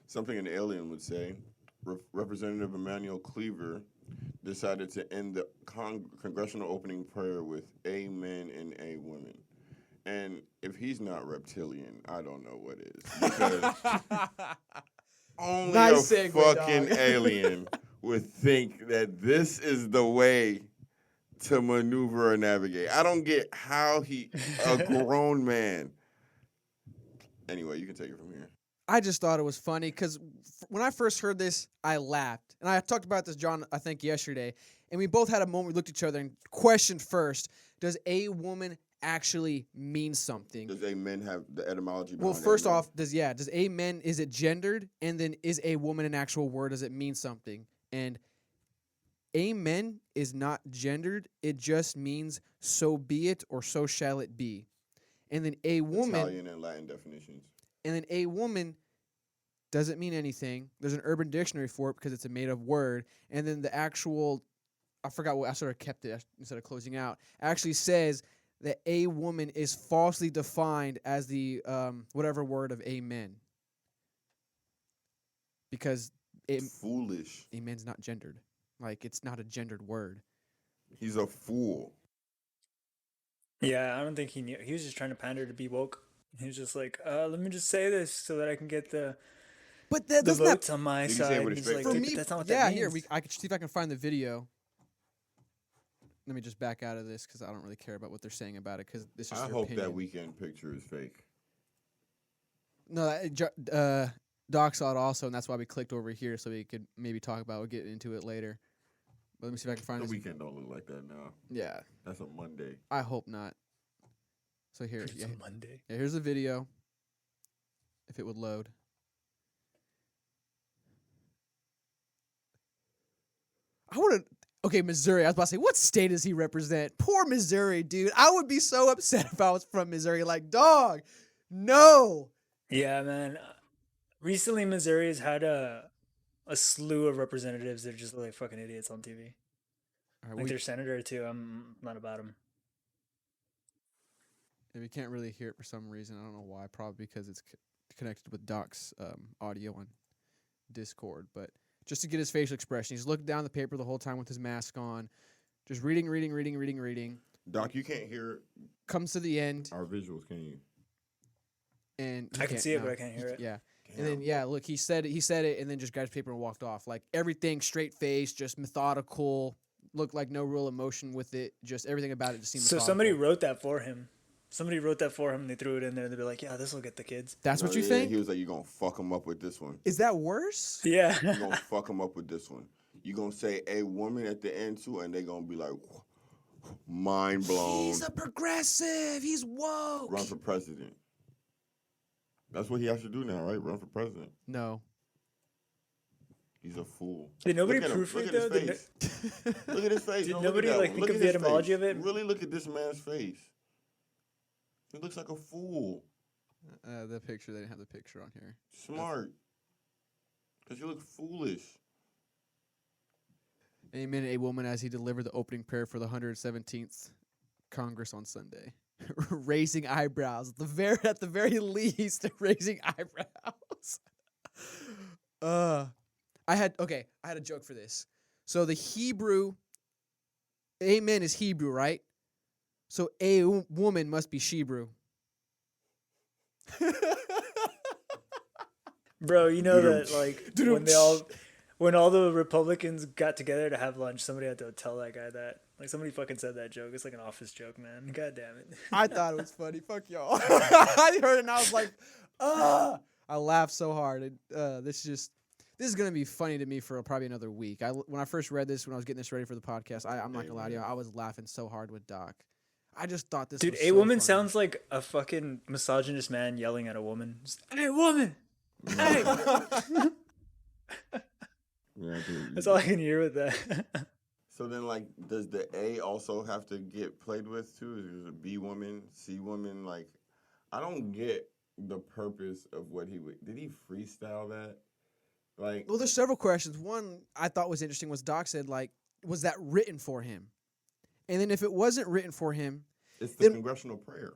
Something an alien would say. Representative Emmanuel Cleaver decided to end the congressional opening prayer with "Amen" and "A woman." And if he's not reptilian, I don't know what is. Because only Nice a segue, fucking dog. alien would think that this is the way to maneuver or navigate. I don't get how a grown man. Anyway, you can take it from here. I just thought it was funny because when I first heard this, I laughed. And I talked about this, John, I think yesterday. And we both had a moment, we looked at each other and questioned first, does a woman actually mean something? Does amen have the etymology behind Well, first amen? off, does amen, is it gendered? And then is a woman an actual word? Does it mean something? And amen is not gendered. It just means so be it or so shall it be. And then a woman... Italian and Latin definitions. And then a woman doesn't mean anything. There's an Urban Dictionary for it because it's a made-up word. And then the actual, I forgot what, I sort of kept it instead of closing out, actually says that a woman is falsely defined as the whatever word of amen. Because Foolish. amen's not gendered. Like, it's not a gendered word. He's a fool. Yeah, I don't think he knew. He was just trying to pander to be woke. He was just like, let me just say this so that I can get the votes on my Did he say it side. with He's his like, face? For "Dude, me, that's not what yeah, that means." here, I could see if I can find the video. Let me just back out of this because I don't really care about what they're saying about it because this is I their hope opinion. that weekend picture is fake. No, Doc saw it also, and that's why we clicked over here so we could maybe talk about it. We'll get into it later. But let me see if I can find The this. weekend don't look like that now. Yeah, That's a Monday. I hope not. So here, It's a Monday. yeah, here's the video. If it would load. I want to. Okay, Missouri. I was about to say, what state does he represent? Poor Missouri, dude. I would be so upset if I was from Missouri. Like, dog, no. Yeah, man. Recently, Missouri has had a slew of representatives that are just like fucking idiots on TV. All right, Like their senator too. I'm not about him. we can't really hear it for some reason. I don't know why. Probably because it's connected with Doc's audio on Discord. But just to get his facial expression, he's looking down the paper the whole time with his mask on, just reading. Doc, you can't hear Comes to the end, our visuals, can you? and I can see it, but I can't hear it. Yeah. Damn. And then look, he said it, and then just got his paper and walked off. Like everything straight face, just methodical. Looked like no real emotion with it. Just everything about it just seemed. So methodical. somebody wrote that for him. Somebody wrote that for him. And they threw it in there. And they'd be like, "Yeah, this will get the kids." That's what you Yeah, think? He was like, "You're gonna fuck him up with this one. Is that worse? Yeah. You're gonna fuck him up with this one. You're gonna say a woman at the end too, and they're gonna be like, mind blown. He's a progressive. He's woke. Run for president. That's what he has to do now, right? Run for president. No. He's a fool. Did nobody Look at him. proofread Look at though? his face. Look at his face. Did No, nobody, look at that like, one. think Look of at the his etymology face. of it? Really look at this man's face. He looks like a fool. The picture, they didn't have the picture on here. Smart. Because you look foolish. Amen, a woman as he delivered the opening prayer for the 117th Congress on Sunday. Raising eyebrows. At the very least, raising eyebrows. I had a joke for this. So the Hebrew, amen is Hebrew, right? So a woman must be Shebrew. Bro, you know Doodle. that like when all the Republicans got together to have lunch, somebody had to tell that guy that. Like somebody fucking said that joke. It's like an office joke, man. God damn it. I thought it was funny. Fuck y'all. I heard it and I was like, I laughed so hard. This is gonna be funny to me for probably another week. When I first read this, when I was getting this ready for the podcast, I'm not gonna lie to you, I was laughing so hard with Doc. I just thought this. Dude, was a so woman funny. sounds like a fucking misogynist man yelling at a woman. Just, "Hey, woman! Hey!" Yeah, dude. That's all I can hear with that. So then, like, does the A also have to get played with too? Is it a B woman, C woman? Like, I don't get the purpose of what he would. Did he freestyle that? Like, Well, there's several questions. One I thought was interesting was Doc said, like, was that written for him? And then if it wasn't written for him, it's the congressional prayer.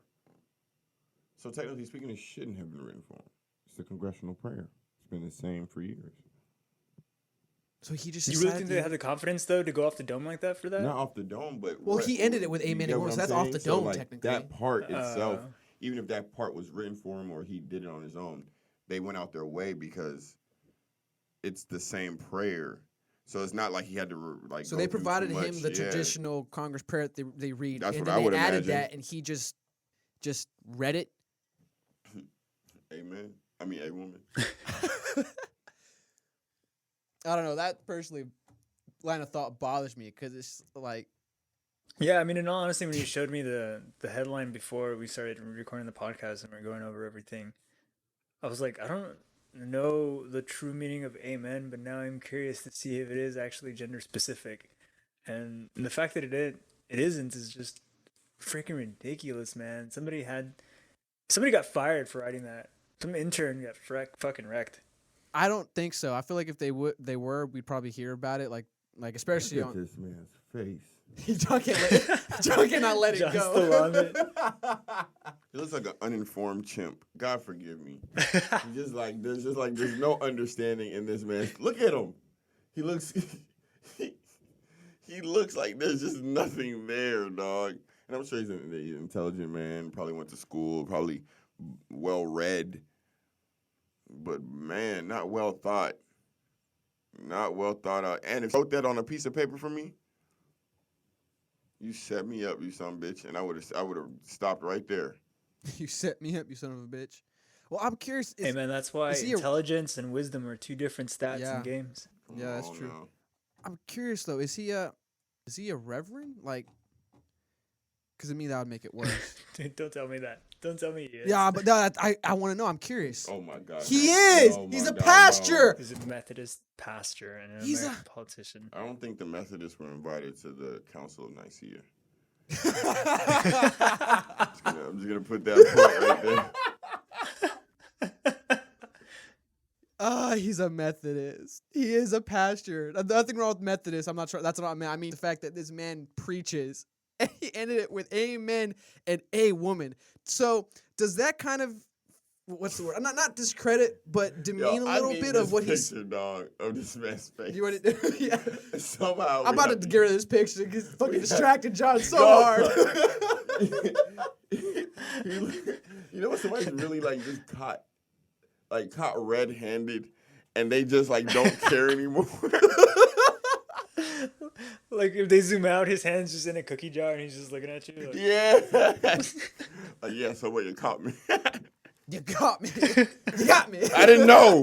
So technically speaking, it shouldn't have been written for him. It's the congressional prayer. It's been the same for years. So he just You really think they had the confidence though to go off the dome like that for that? Not off the dome, but well, he ended it with you amen get and what woman, so I'm that's off saying? the So, dome like, technically. that part itself, even if that part was written for him or he did it on his own, they went out their way because it's the same prayer. So it's not like he had to like. So go they through provided too him much. the Yeah. traditional Congress prayer that they read, That's and what then I they would added imagine. that, and he just read it. Amen. I mean, a woman. I don't know. That personally line of thought bothers me because it's like, Yeah, I mean, in all honesty, when you showed me the headline before we started recording the podcast and we are going over everything, I was like, I don't know the true meaning of amen, but now I'm curious to see if it is actually gender specific. And the fact that it isn't is just freaking ridiculous, man. Somebody got fired for writing that. Some intern got fucking wrecked. I don't think so. I feel like if they were, we'd probably hear about it. Like especially Look on at this man's face. John cannot let it John's go. still on it. He looks like an uninformed chimp. God forgive me. There's no understanding in this man. Look at him. He looks he looks like there's just nothing there, dog. And I'm sure he's an intelligent man. Probably went to school. Probably well read. But man, not well thought. Not well thought out. And if you wrote that on a piece of paper for me, you set me up, you son of a bitch, and I would have stopped right there. You set me up, you son of a bitch. Well, I'm curious. Hey man, that's why intelligence and wisdom are two different stats in games. Yeah, that's true. Now. I'm curious though. Is he a reverend? Like, because to me that would make it worse. Dude, don't tell me that. Don't tell me he is. Yeah, but no, I want to know. I'm curious. Oh my God. He is. He's a pastor. He's a Methodist pastor and an American politician. I don't think the Methodists were invited to the Council of Nicaea. I'm just gonna put that point right there. He's a Methodist. He is a pastor. Nothing wrong with Methodist. I'm not sure. That's what I meant. I mean the fact that this man preaches. And he ended it with amen and a woman. So does that kind of, what's the word? Not discredit, but demean a little bit of what he's. Dog, of this man's face. You want to? Yeah. Somehow. I'm about to get rid of this picture because it's fucking distracted John so hard. You know what? Somebody's really just caught red-handed, and they just don't care anymore. Like if they zoom out, his hand's just in a cookie jar and he's just looking at you. Like, yeah. Yeah, so what, you caught me. You got me. You got me. I didn't know.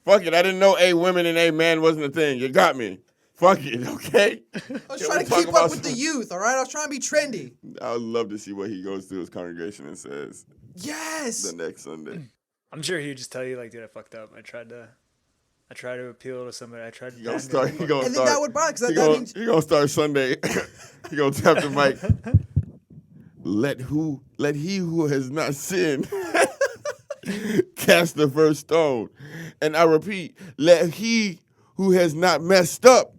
Fuck it. I didn't know a women and a man wasn't a thing. You got me. Fuck it, okay? I was trying to keep up with the youth, all right? I was trying to be trendy. I would love to see what he goes to his congregation and says. Yes. The next Sunday. I'm sure he would just tell you, dude, I fucked up. I tried to appeal to somebody. I tried to. He gonna start. And then that would bother, because that means he gonna start Sunday. He gonna tap the mic. Let he who has not sinned cast the first stone. And I repeat, let he who has not messed up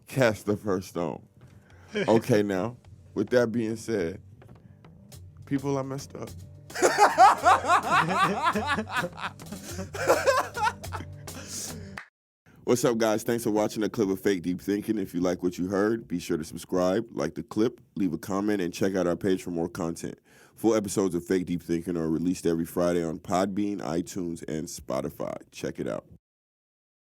cast the first stone. Okay, now, with that being said, people are messed up. What's up, guys? Thanks for watching a clip of Fake Deep Thinking. If you like what you heard, be sure to subscribe, like the clip, leave a comment, and check out our page for more content. Full episodes of Fake Deep Thinking are released every Friday on Podbean, iTunes, and Spotify. Check it out.